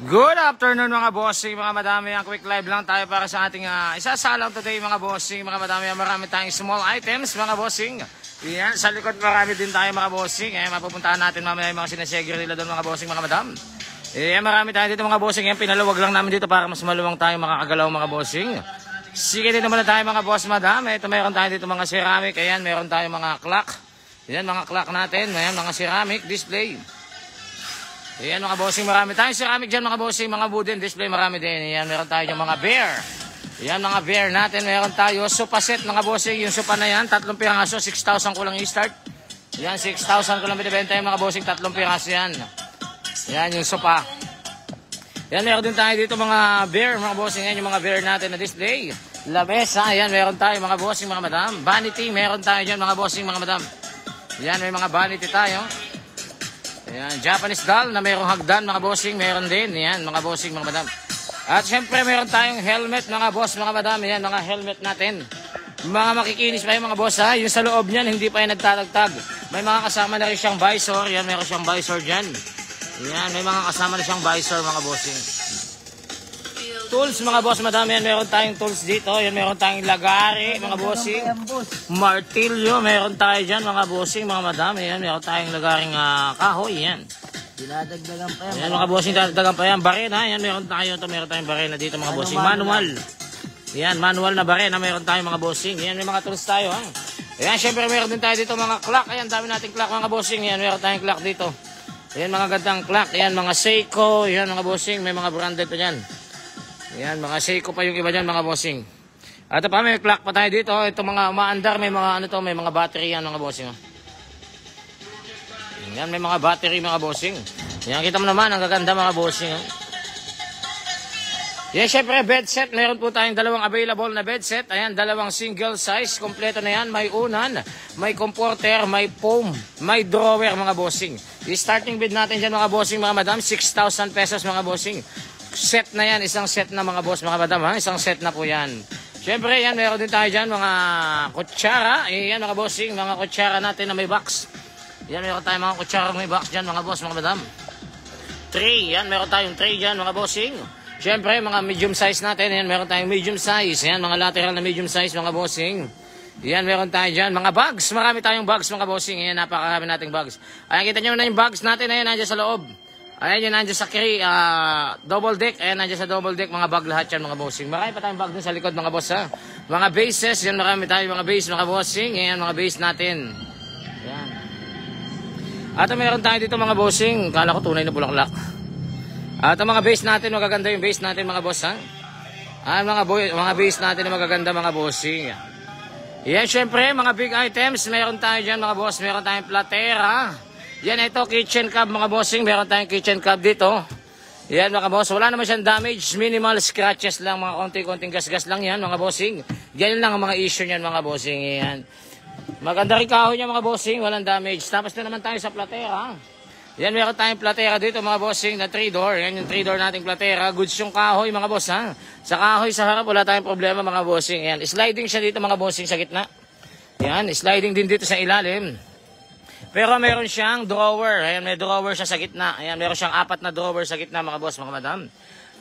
Good afternoon mga bossing, mga madami. Ang quick live lang tayo para sa ating isasalang today mga bossing, mga madami. Marami tayong small items mga bossing. Yan, sa likod marami din tayo mga bossing. Mapupuntahan natin mamaya yung mga sinasegre nila doon mga bossing, mga madam. Marami tayo dito mga bossing. Pinaluwag lang namin dito para mas maluwang tayo makakagalaw mga bossing. Sige dito muna tayo mga boss madam. Ito meron tayo dito mga ceramic. Ayan, meron tayo mga clock. Yan mga clock natin. Ayan, mga ceramic display. Ayan mga bossing, marami tayong ceramic dyan mga bossing, mga wooden display, marami din. Ayan, meron tayo yung mga bear. Ayan mga bear natin, meron tayo sofa set mga bossing. Yung sofa na yan, 3 piraso, 6,000 ko lang i-start. Ayan, 6,000 ko lang binibenta yung mga bossing, 3 piraso yan. Ayan yung sofa. Ayan, meron din tayo dito mga bear mga bossing. Ayan yung mga bear natin na display. Lamesa, ayan, meron tayo mga bossing, mga madam. Vanity, meron tayo dyan mga bossing, mga madam. Ayan, may mga vanity tayo. Ayan, Japanese doll na mayroong hagdan mga bossing, meron din. Ayan, mga bossing, mga madam. At syempre meron tayong helmet mga boss, mga madam. Ayan, mga helmet natin. Mga makikinis pa yung mga boss ha. Yung sa loob niyan, hindi pa yung nagtatagtag. May mga kasama na rin siyang visor. Ayan, meron siyang visor dyan. Ayan, may mga kasama na siyang visor mga bossing. Tools mga boss, madam. Ayan, meron tayong tools dito. Ayan, meron tayong lagari mga bossing. Martilyo, meron tayo dyan mga bossing, mga madam. Ayan, meron tayong lagaring kahoy. Ayan. Dinadagdagan pa yan. Ayan mga bossing, dadagdagan pa yan. Barena, ayan, meron tayong barena dito mga bossing. Manual. Ayan, manual na barena, meron tayong mga bossing. Ayan, may mga tools tayo ha. Ayan, syempre meron din tayo dito mga clock. Ayan, dami nating clock mga bossing. Ayan, meron tayong clock dito. Ayan, mga gandang clock. Ayan, mga Seiko. Ayan, mga bossing, may mga branded pa dyan. Ayan, mga Seiko pa yung iba dyan mga bossing. At pa may clock pa tayo dito. Ito mga umaandar, may mga ano to, may mga battery yan mga bossing. Ayan, may mga battery mga bossing. Ayan, kita mo naman, ang gaganda mga bossing. Yan, syempre bed set. Meron po tayong dalawang available na bed set. Ayan, dalawang single size. Kompleto na yan. May unan, may comforter, may foam, may drawer mga bossing. Yung starting bed natin dyan mga bossing, mga madam, 6,000 pesos mga bossing. Set na yan, isang set na mga boss, mga madam ha? Isang set na po yan. Siyempre yan, meron din tayo dyan mga kutsara. Yan mga bossing, mga kutsara natin na may box. Yan, meron tayo mga kutsara may box dyan mga boss, mga madam. Tray, yan, meron tayong tray dyan mga bossing. Siyempre mga medium size natin, yan, meron tayong medium size. Yan, mga lateral na medium size mga bossing. Yan, meron tayo dyan mga bags. Marami tayong bags mga bossing. Yan, napakarami nating bags. Ayan, kita nyo na yung bags natin. Ayan, nandiyan sa loob. Ayan, yun, nandiyan sa double deck. Ayan, nandiyan sa double deck. Mga bag lahat yan, mga bossing. Marami pa tayong bag dun sa likod, mga boss, ha. Mga bases. Yan, marami tayong mga base, mga bossing. Ayan, mga base natin. Ayan. At meron tayo dito, mga bossing. Kala ko tunay na bulaklak. At ang mga base natin, magaganda yung base natin, mga boss, ha. Ayan, mga base natin na magaganda, mga bossing. Ayan, syempre, mga big items. Meron tayo dyan, mga boss. Meron tayong platera. Yan, ito, kitchen cab mga bossing. Meron tayong kitchen cab dito. Yan mga boss, wala naman siyang damage. Minimal scratches lang, mga konting-konting gas-gas lang yan mga bossing. Yan lang ang mga issue niyan mga bossing. Yan. Maganda rin kahoy niya mga bossing, walang damage. Tapos na naman tayo sa platera. Yan, meron tayong platera dito mga bossing na 3-door. Yan yung 3-door nating platera. Goods yung kahoy mga boss ha. Sa kahoy sa harap, wala tayong problema mga bossing. Yan, sliding siya dito mga bossing sa gitna. Yan, sliding din dito sa ilalim. Pero meron siyang drawer. Ayan, may drawer siya sa gitna. Ayan, meron siyang 4 na drawer sa gitna, mga boss, mga madam.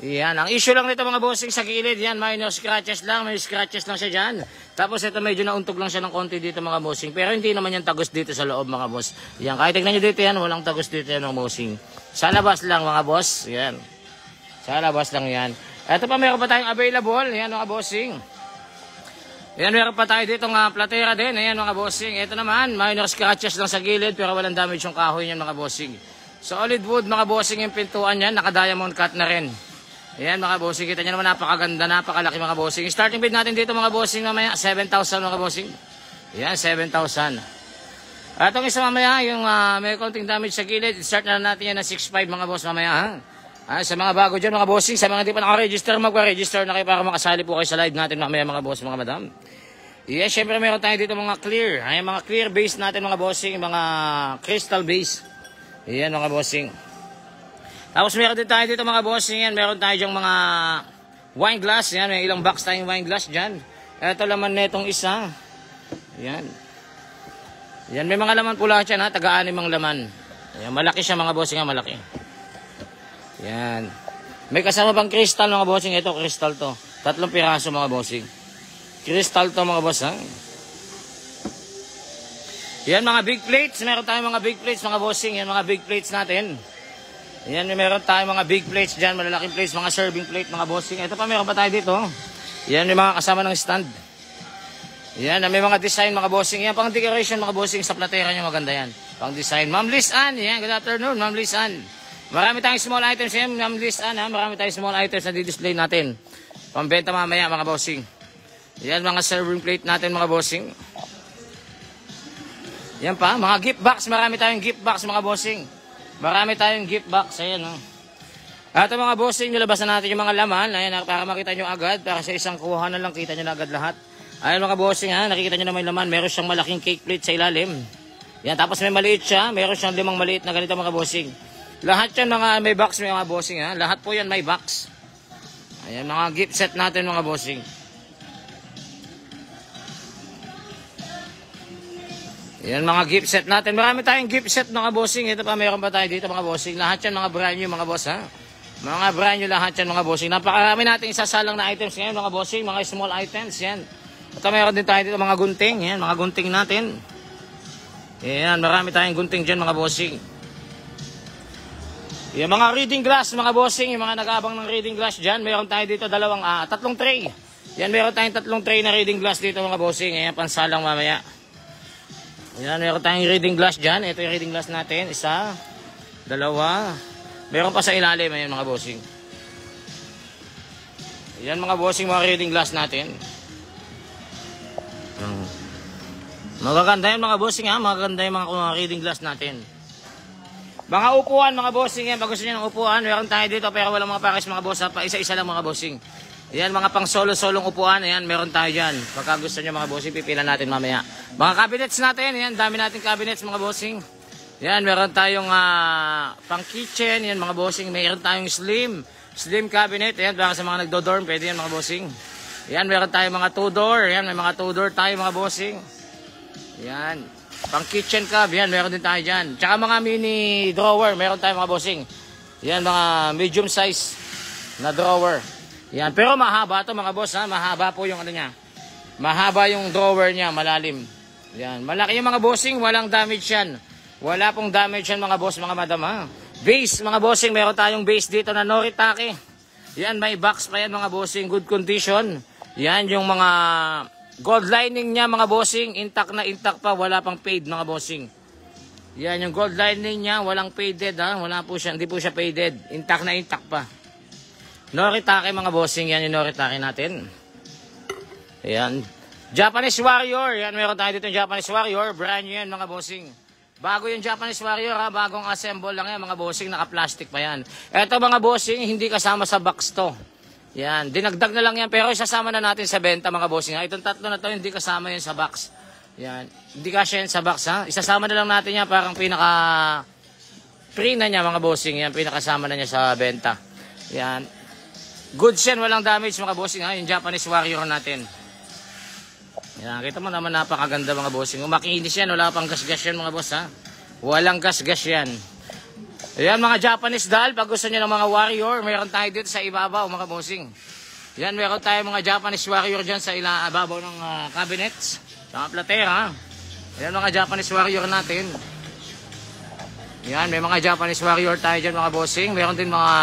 Ayan, ang issue lang nito, mga bossing, sa gilid. Yan, minor scratches lang. May scratches lang siya dyan. Tapos ito, medyo nauntog lang siya ng konti dito, mga bossing. Pero hindi naman yan tagos dito sa loob, mga boss. Ayan, kahit tignan nyo dito yan, walang tagos dito yan, mga bossing. Sa labas lang, mga boss. Ayan. Sa labas lang yan. Ito pa, meron pa tayong available. Ayan, mga bossing. Ayan, meron pa tayo dito nga platera din. Ayan mga bossing. Ito naman, minor scratches lang sa gilid pero walang damage yung kahoy niyan mga bossing. Solid wood mga bossing yung pintuan niyan. Naka-diamond cut na rin. Ayan mga bossing. Kita nyo naman napakaganda, napakalaki mga bossing. Starting bid natin dito mga bossing mamaya. 7,000 mga bossing. Ayan, 7,000. At itong isa mamaya, yung may konting damage sa gilid. Start na natin yan na 6,500 mga boss mamaya. Ha? Sa mga bago dyan mga bossing, sa mga hindi pa naka-register, magpa-register na kayo para makasali po kayo sa live natin mamaya mga boss, mga madam. Yes, syempre meron tayo dito mga clear. Ayan, mga clear base natin mga bossing, mga crystal base. Ayan mga bossing. Tapos meron din tayo dito mga bossing, yan, meron tayo dyang mga wine glass. Yan, may ilang box tayong wine glass dyan. Ito laman na itong isa. Ayan. Yan, may mga laman pula siya na, taga-anim ang laman. Ayan, malaki siya mga bossing, malaki. Yan. May kasama pang crystal mga bossing. Ito, crystal to. 3 piraso mga bossing. Crystal to mga boss ha. Yan mga big plates. Meron tayong mga big plates mga bossing. Yan mga big plates natin. Yan, meron tayong mga big plates dyan. Malalaking plates, mga serving plate mga bossing. Ito pa, meron pa tayo dito. Yan yung mga kasama ng stand. Yan, may mga design mga bossing. Yan, pang decoration mga bossing. Sa platera nyo maganda yan. Pang design. Ma'am Liz Ann. Yan, good afternoon Ma'am Liz Ann. Marami tayong small items yan Ma'am Liz Ann ha. Marami tayong small items na di-display natin. Pambenta mamaya mga bossing. Yan, mga serving plate natin mga bossing. Yan pa, mga gift box. Marami tayong gift box mga bossing. Marami tayong gift box. Ayan ha. At mga bossing, nilabas na natin yung mga laman. Ayan, para makita nyo agad. Para sa isang kuha na lang, kita nyo na agad lahat. Ayan mga bossing ha, nakikita nyo na may laman. Meron siyang malaking cake plate sa ilalim. Yan, tapos may maliit siya. Meron siyang 5 maliit na ganito mga bossing. Lahat yan mga may box mga bossing ha. Lahat po yan may box. Ayan, mga gift set natin mga bossing. Yan mga gift set natin. Marami tayong gift set mga bossing. Ito pa, meron pa tayo dito mga bossing. Lahat yan mga brand new mga boss ha. Mga brand new lahat yan mga bossing. Napakarami nating isasalang na items ngayon mga bossing. Mga small items yan. At meron din tayo dito mga gunting. Yan, mga gunting natin. Yan, marami tayong gunting dyan mga bossing. Yung mga reading glass mga bossing. Yung mga nag-aabang ng reading glass dyan. Meron tayo dito tatlong tray. Yan, meron tayong 3 tray na reading glass dito mga bossing. Ayan, pansalang mamaya. Yan, meron tayong reading glass dyan. Ito yung reading glass natin. 1, 2. Meron pa sa ilalim. Ayan mga bossing. Yan mga bossing, mga reading glass natin. Magaganda yan mga bossing ha. Magaganda yung mga reading glass natin. Mga upuan mga bossing yan. Pag gusto nyo ng upuan, meron tayo dito pero walang mga pakis mga boss ha. Pa isa-isa lang mga bossing. Ayan, mga pang solo-solong upuan. Ayan, meron tayo dyan. Pagka gusto nyo mga bossing, pipila natin mamaya. Mga cabinets natin. Ayan, dami natin cabinets mga bossing. Ayan, meron tayong pang kitchen. Ayan, mga bossing. Meron tayong slim cabinet. Ayan, para sa mga nagdo-dorm. Pwede yan mga bossing. Ayan, meron tayong mga 2-door. Ayan, may mga 2-door tayo mga bossing. Ayan, pang kitchen cab. Ayan, meron din tayo dyan. Tsaka mga mini drawer. Meron tayong mga bossing. Ayan, mga medium size na drawer. Yan, pero mahaba to mga boss ha. Mahaba po yung ano niya. Mahaba yung drawer niya, malalim. Yan, malaki yung mga bossing, walang damage yan. Wala pong damage yan mga boss, mga madam ha. Base, mga bossing, meron tayong base dito na Noritake. Yan, may box pa yan mga bossing, good condition. Yan, yung mga gold lining niya mga bossing, intact na intact pa, wala pang fade mga bossing. Yan, yung gold lining niya, walang faded ha. Wala po siya, hindi po siya faded. Intact na intact pa. Noritake mga bossing, yan yung Noritake natin. Ayan. Japanese Warrior, yan meron tayo dito yung Japanese Warrior. Brand new yan mga bossing. Bago yung Japanese Warrior ha, bagong assemble lang yan mga bossing, naka-plastic pa yan. Eto mga bossing, hindi kasama sa box to. Yan, dinagdag na lang yan pero isasama na natin sa benta mga bossing ha. Itong 3 na to hindi kasama yan sa box. Yan, hindi kasya yan sa box ha. Isasama na lang natin yan parang pinaka-free na niya mga bossing. Yan, pinakasama na niya sa benta. Yan. Goods yan, walang damage mga bossing ha, yung Japanese Warrior natin. Yan, kita mo naman napakaganda mga bossing. Makinis yan, wala pang gas-gas yan mga boss ha. Walang gas-gas yan. Yan mga Japanese doll, pag gusto nyo ng mga Warrior, mayroon tayo dito sa ibabaw mga bossing. Yan, mayroon tayo mga Japanese Warrior dyan sa ibabaw ng cabinets. Mga platera. Yan mga Japanese Warrior natin. Yan, may mga Japanese Warrior tayo dyan mga bossing. Meron din mga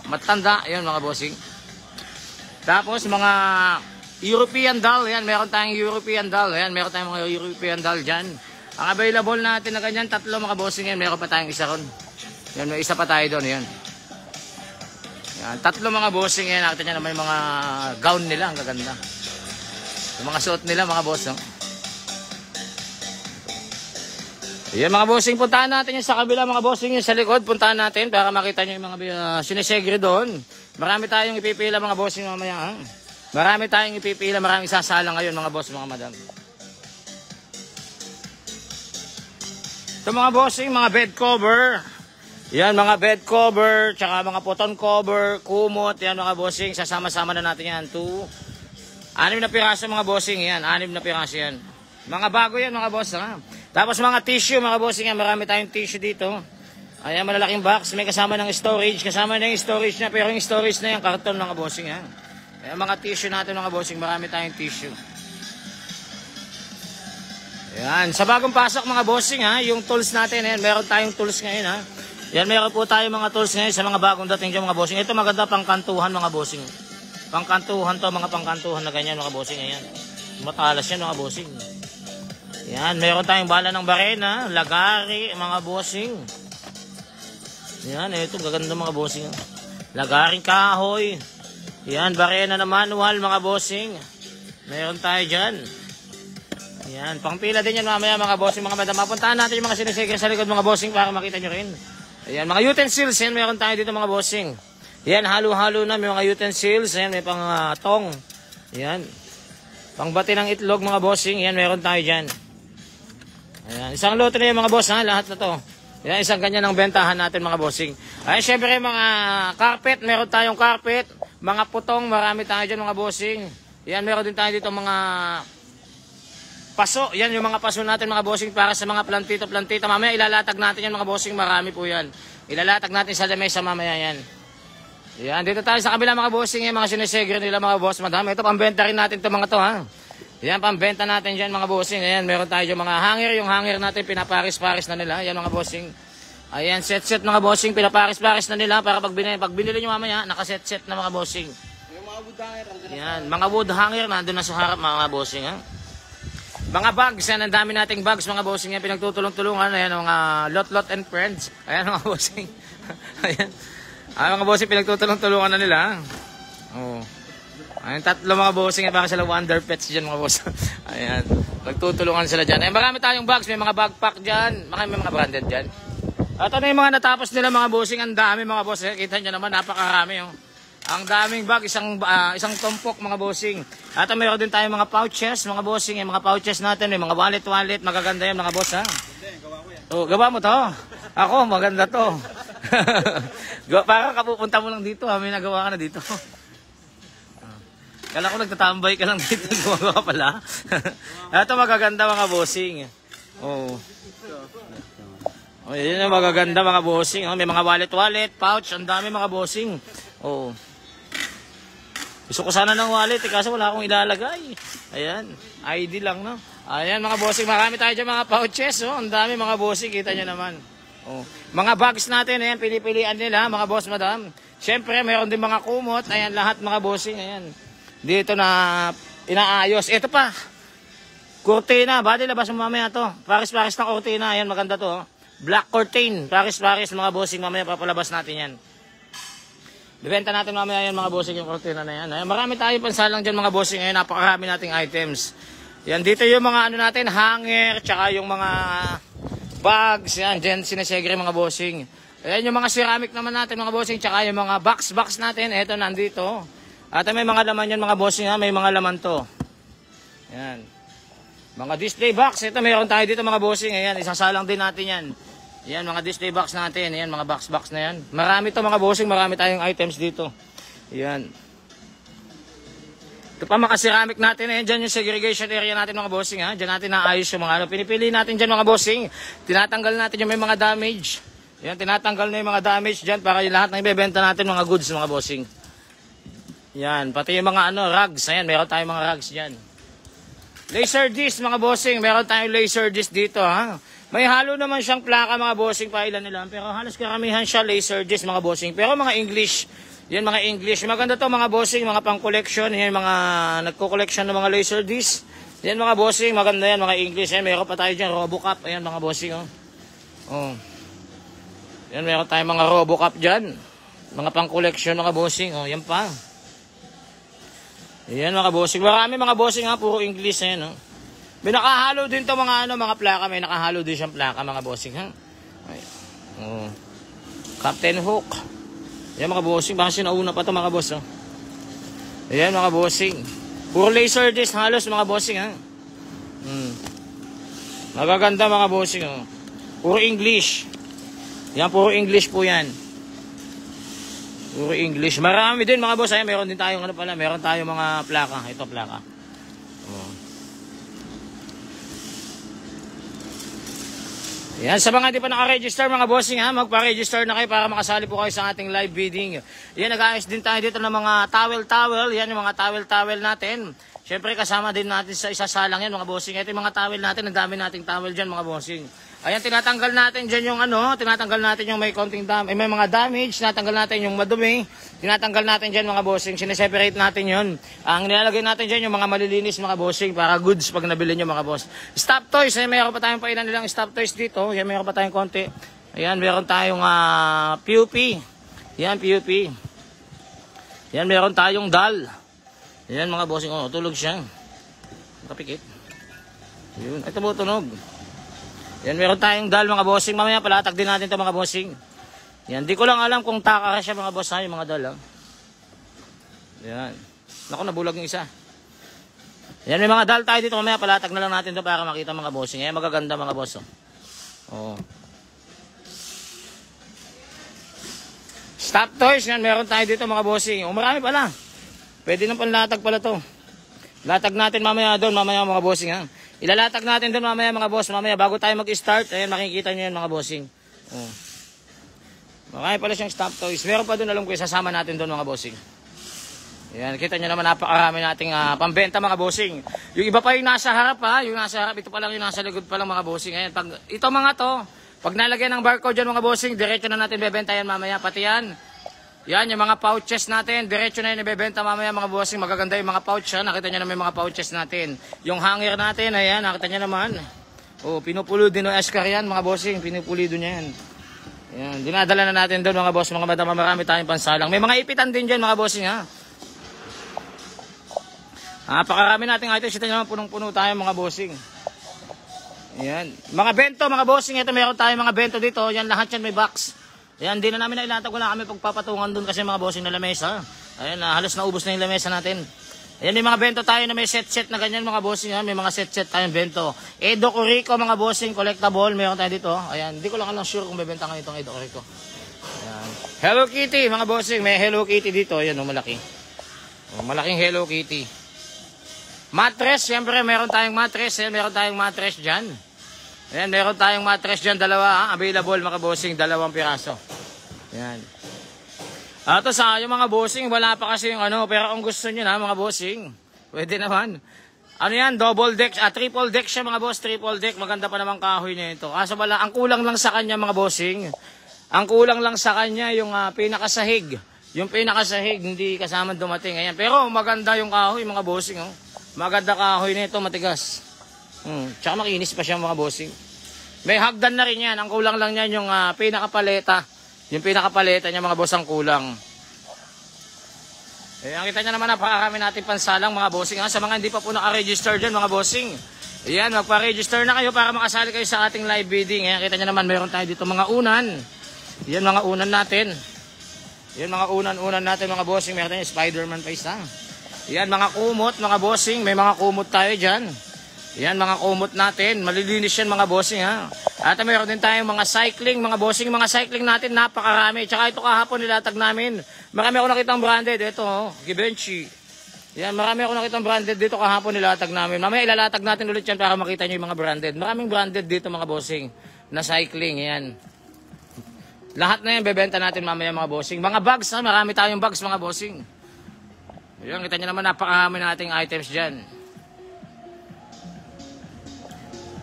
matanda. Yan mga bossing. Tapos mga European doll. Yan, meron tayong European doll. Yan, meron tayong mga European doll dyan. Ang available natin na ganyan, 3 mga bossing yan. Meron pa tayong isa ron. Yan, may isa pa tayo doon. Yan. Yan, 3 mga bossing yan. Nakita nyo naman yung mga gown nila. Ang gaganda. Yung mga suot nila mga boss. No? Yan mga bossing, puntahan natin yung sa kabila mga bossing, yung sa likod, puntahan natin para makita nyo yung mga sinesegre doon. Marami tayong ipipila mga bossing mamaya ha. Marami tayong ipipila, maraming sasala ngayon mga boss, mga madam. Ito mga bossing, mga bed cover. Yan mga bed cover, tsaka mga puton cover, kumot, yan mga bossing, sasama-sama na natin yan. 6 na piraso mga bossing, yan, 6 na piraso yan. Mga bago yan mga boss ha. Tapos mga tissue mga bossing yan, marami tayong tissue dito. Ayan, malalaking box. May kasama ng storage. Kasama na yung storage niya. Pero yung storage na yung karton mga bossing. Ha? Ayan, mga tissue natin mga bossing. Marami tayong tissue. Ayan. Sa bagong pasok mga bossing ha. Yung tools natin. Ayan, meron tayong tools ngayon ha. Yan, meron po tayong mga tools ngayon sa mga bagong dating dyan mga bossing. Ito maganda pangkantuhan mga bossing. Pangkantuhan to. Mga pangkantuhan na ganyan mga bossing. Ayan. Matalas yan mga bossing. Ayan. Meron tayong bala ng barena. Lagari mga bossing. Yan, ito gaganda mga bossing. Lagaring kahoy. Yan, barena na manual mga bossing. Meron tayo dyan. Yan, pangpila din yan mamaya mga bossing, mga madam. Mapuntahan natin yung mga sinisigil sa likod mga bossing para makita nyo rin. Ayan, mga utensils. Yan, meron tayo dito mga bossing. Yan, halo-halo na may mga utensils. Yan, may pang tong. Yan. Pangbati ng itlog mga bossing. Yan, meron tayo dyan. Ayan, isang lote na yung mga boss ha, lahat na to. Yan, isang ganyan ang bentahan natin mga bossing. Ay, syempre mga carpet, meron tayong carpet. Mga putong, marami tayo dyan mga bossing. Yan, meron din tayo dito mga paso. Yan, yung mga paso natin mga bossing para sa mga plantito-plantito. Mamaya ilalatag natin yan mga bossing, marami po yan. Ilalatag natin sa lamesa mamaya yan. Yan, dito tayo sa kabila mga bossing. Yan, mga sinisegre nila mga boss. Madami, ito pambenta rin natin ito mga to ha. Yan, pambenta natin dyan mga bossing. Ayan, meron tayo yung mga hanger. Yung hanger natin, pinaparis-paris na nila. Ayan mga bossing. Ayan, set-set mga bossing. Pinaparis-paris na nila para pag binili nyo mamaya, nakaset-set na mga bossing. Yung mga wood hanger. Ayan, mga wood hanger nandun na sa harap mga bossing. Ha? Mga bags, yan, ang dami nating bags mga bossing. Yan, pinagtutulong-tulungan. Ayan, mga lot and friends. Ayan mga bossing. Ayan. Ayan mga bossing, pinagtutulong-tulungan na nila. Oo. Ayan, tatlo mga bossing, baka sila Wonder Pets dyan mga boss. Ayan, nagtutulungan sila dyan. Ayan, marami tayong bags, may mga backpack dyan, may mga branded dyan. At ano yung mga natapos nila mga bossing, ang dami mga boss. Kita nyo naman, napakarami. Oh. Ang daming bag, isang tumpok mga bossing. At mayroon din tayong mga pouches mga bossing, yung mga pouches natin, may mga wallet, magaganda yan mga boss ha. Gawa ko yan. Oh, gawa mo to. Ako, maganda to. Parang kapupunta mo lang dito ha, may nagawa ka na dito. Kala ko nagtatambay ka lang dito, gumagawa pala. Ito magaganda mga bossing. Oh. Oh, yun yung magaganda mga bossing. Oh, may mga wallet, pouch, ang dami mga bossing. Oh. Gusto ko sana ng wallet, kaso wala akong ilalagay. Ayan, ID lang, no? Ayan mga bossing, marami tayo dyan mga pouches. Oh, ang dami mga bossing, kita nyo naman. Oh. Mga bags natin, ayan, pili-pilian nila, mga boss, madam. Siyempre, mayroon din mga kumot. Ayan, lahat mga bossing, ayan. Dito na inaayos. Ito pa. Kurtina. Bali, labas mo mamaya to. Paris-paris na kurtina. Ayan, maganda to. Black curtain. Paris-paris mga bossing. Mamaya papalabas natin yan. Bibenta natin mamaya yan mga bossing yung kurtina na yan. Ayan, marami tayo pansalang dyan mga bossing. Ayan, napakarami nating items. Yan, dito yung mga ano natin, hanger, tsaka yung mga bags. Yan, dyan sinesegre mga bossing. Ayan, yung mga ceramic naman natin mga bossing, tsaka yung mga box natin. Ito, nandito. At may mga laman yan mga bossing ha, may mga laman to. Yan. Mga display box, ito mayroon tayo dito mga bossing. Ayan, isasalang din natin yan. Yan, mga display box natin. Ayan, mga box na yan. Marami to mga bossing, marami tayong items dito. Ayan. Ito pa mga ceramic natin. Ayan, dyan yung segregation area natin mga bossing ha. Dyan natin naayos yung mga ano. Pinipili natin dyan mga bossing. Tinatanggal natin yung may mga damage. Ayan, tinatanggal na yung mga damage dyan para yung lahat ng ibebenta natin mga goods mga bossing. Yan, pati yung mga ano, rugs. Ayan, meron tayong mga rugs dyan. Laser disc, mga bossing. Meron tayong laser disc dito, ha. May halo naman siyang plaka, mga bossing, pa ilan nila. Pero halos karamihan siya laser disc, mga bossing. Pero mga English, yan mga English. Maganda to, mga bossing, mga pang-collection. Yan, mga nagko-collection ng mga laser disc. Yan, mga bossing, maganda yan, mga English. Yan, meron pa tayo dyan, RoboCop. Ayan, mga bossing, oh. Oh. Yan, meron tayong mga RoboCop dyan. Mga pang-collection, mga bossing. Oh, yan pa. Ayan mga bossing. Marami mga bossing ha. Puro English eh. No? May nakahalo din to mga ano, mga plaka. May nakahalo din siyang plaka mga bossing ha. Ay. Oh. Captain Hook. Ayan mga bossing. Baka sinauna pa to mga boss. Oh. Ayan mga bossing. Puro laser disc halos mga bossing ha. Magaganda mga bossing. Oh. Puro English. Yan puro English po yan. Puro English. Marami din mga boss. Ayan, meron din tayong ano pala. Meron tayong mga plaka. Ito plaka. Oh. Yan, sa mga di pa naka-register mga bossing ha, magpa-register na kayo para makasali po kayo sa ating live bidding. Yan, nag-ayos din tayo dito ng mga towel. Yan yung mga towel natin. Siyempre kasama din natin sa isasalang yan mga bossing. Ito yung mga towel natin, ang dami nating towel dyan mga bossing. Ayan, tinatanggal natin dyan yung tinatanggal natin yung may konting may mga damage, tinatanggal natin yung madumi, tinatanggal natin dyan mga bossing, sineseparate natin yun. Ang nilalagay natin dyan yung mga malilinis mga bossing para goods pag nabili nyo mga boss. Stop toys, mayroon pa tayong pailan nilang stop toys dito. Yan, mayroon pa tayong konti. Ayan, mayroon tayong PUP. Yan, PUP. Yan, mayroon tayong dal. Yan mga bossing, tulog siya. Nakapikit. Yun, ito mo tunog. Yan, meron tayong dal mga bossing. Mamaya palatag din natin ito mga bossing. Yan, di ko lang alam kung taka siya mga boss ha, yung mga dal ha. Yan. Naku, nabulag yung isa. Yan, may mga dal tayo dito. Mamaya palatag na lang natin ito para makita mga bossing. Yan, magaganda mga boss. Oh. Stop toys. Yan, meron tayo dito mga bossing. Marami pala. Pwede nang panlatag pala to. Latag natin mamaya doon, mamaya mga bossing ha. Ilalatag natin doon mamaya mga boss, mamaya bago tayo mag-start. Ayan, makikita nyo yan mga bossing. Oh. Marami pala siyang stop toys. Meron pa doon, alam ko, isasama natin doon mga bossing. Ayan, kita nyo naman napakarami nating pambenta mga bossing. Yung iba pa yung nasa harap ha, yung nasa harap, ito pa lang yung nasa likod pa lang mga bossing. Ayan, ito mga to, pag nalagyan ng barcode dyan mga bossing, diretso na natin bebenta yan mamaya, pati yan. Yan, yung mga pouches natin, diretso na yun ibebenta mamaya mga bossing. Magaganda yung mga pouch ha, nakita nyo naman yung mga pouches natin. Yung hanger natin, ayan, nakita nyo naman. Oh, pinupulo din ng Escar yan mga bossing, pinupulido niya yan. Ayan, dinadala na natin doon mga boss, mga madama, marami tayong pansalang. May mga ipitan din dyan mga bossing ha. Pakarami nating items, ito naman punong-puno tayo mga bossing. Ayan, mga bento mga bossing, ito meron tayong mga bento dito, yan lahat yan may box. Ayan, di na namin nailatag, wala kami pagpapatungan doon kasi mga bossing na lamesa. Ayan, halos naubos na yung lamesa natin. Ayan, may mga bento tayo na may set-set na ganyan mga bossing. Ha? May mga set-set tayong bento. Edo Corico mga bossing, collectible, meron tayo dito. Ayan, di ko lang sure kung bebenta ngayon itong Edo Corico. Ayan. Hello Kitty mga bossing, may Hello Kitty dito. Ayan, malaki. Malaking Hello Kitty. Mattress, siyempre meron tayong mattress. Ayan, meron tayong mattress dyan. Ayan, meron tayong mattress dyan, dalawa ha? Available mga bossing, 2 piraso. Ayan. Ito sa yung mga bossing, wala pa kasi yung pero kung gusto nyo na mga bossing, pwede naman. Ano yan, double deck, triple deck siya mga boss, triple deck, maganda pa naman kahoy niya ito. Kaso wala, ang kulang lang sa kanya mga bossing, ang kulang lang sa kanya yung pinakasahig. Yung pinakasahig, hindi kasama dumating. Ayan, pero maganda yung kahoy mga bossing. Oh. Maganda kahoy nito, matigas. Tsaka makinis pa siya mga bossing. May hagdan na rin yan. Ang kulang lang yan yung pinakapaleta. Yung pinakapaleta niya mga boss ang kulang. Ang kita niya naman napakarami natin pansalang mga bossing. Sa mga hindi pa po naka-register dyan mga bossing. Ayan, magpa-register na kayo para makasali kayo sa ating live bidding. Ayan, kita niya naman meron tayo dito mga unan. Ayan, mga unan natin. Ayan, mga unan natin mga bossing. Meron tayo Spider-Man pa isa. Ayan, mga kumot mga bossing. May mga kumot tayo dyan. Yan mga kumot natin, malilinis yan mga bossing ha. At mayroon din tayong mga cycling, mga bossing, mga cycling natin napakarami. Tsaka ito kahapon nilatag namin. Marami ako nakitang branded, ito Givenchy. Yan, marami ako nakitang branded dito kahapon nilatag namin. Mamaya ilalatag natin ulit yan para makita nyo yung mga branded. Maraming branded dito mga bossing na cycling, yan. Lahat na yan bebenta natin mamaya mga bossing. Mga bags ha, marami tayong bags mga bossing. Yan, kita nyo naman napakarami nating items dyan.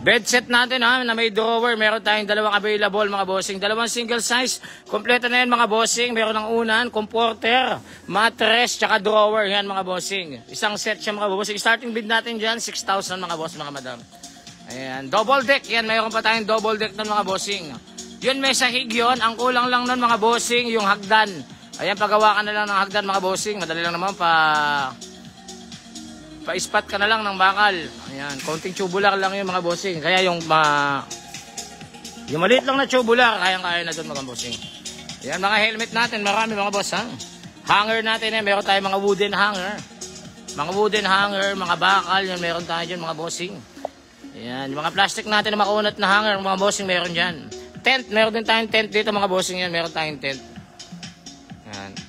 Bed set natin ha, na may drawer, meron tayong 2 available mga bossing, 2 single size, kompleto na yan mga bossing, meron ng unan, comforter, mattress, tsaka drawer, yan mga bossing. Isang set siya mga bossing, starting bid natin dyan, 6,000 mga boss, mga madam. Ayan, double deck, yan, meron pa tayong double deck nun mga bossing. Yun may sahig yun, ang kulang lang nun mga bossing, yung hagdan. Ayan, pagawa ka na lang ng hagdan mga bossing, madali lang naman pa-ispat ka na lang ng bakal. Ayan, konting tubular lang yung mga bossing. Kaya yung maliit lang na tubular, kayang-kaya na doon mga bossing. Ayan, mga helmet natin, marami mga boss ha. Hanger natin, meron tayong mga wooden hanger. Mga wooden hanger, mga bakal, yan meron tayo dyan mga bossing. Ayan, yung mga plastic natin na makunat na hanger, mga bossing meron dyan. Tent, meron din tayong tent dito mga bossing yan, meron tayong tent. Ayan.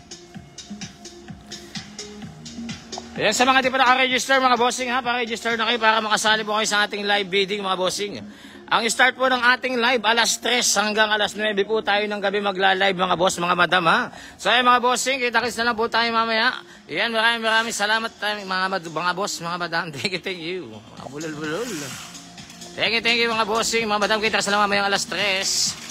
Ayan, sa mga di pa naka-register mga bossing ha, pa-register na kayo para makasali po kayo sa ating live bidding mga bossing. Ang start po ng ating live, alas 3 hanggang alas 9 po tayo ng gabi magla-live mga boss, mga madam ha. So ayan mga bossing, kita-kits na lang po tayo mamaya. Ayan, maraming salamat tayo mga boss, mga madam. Thank you. Mga bulol-bulol. Thank you mga bossing, mga madam. Kita-kits na lang mamaya alas 3.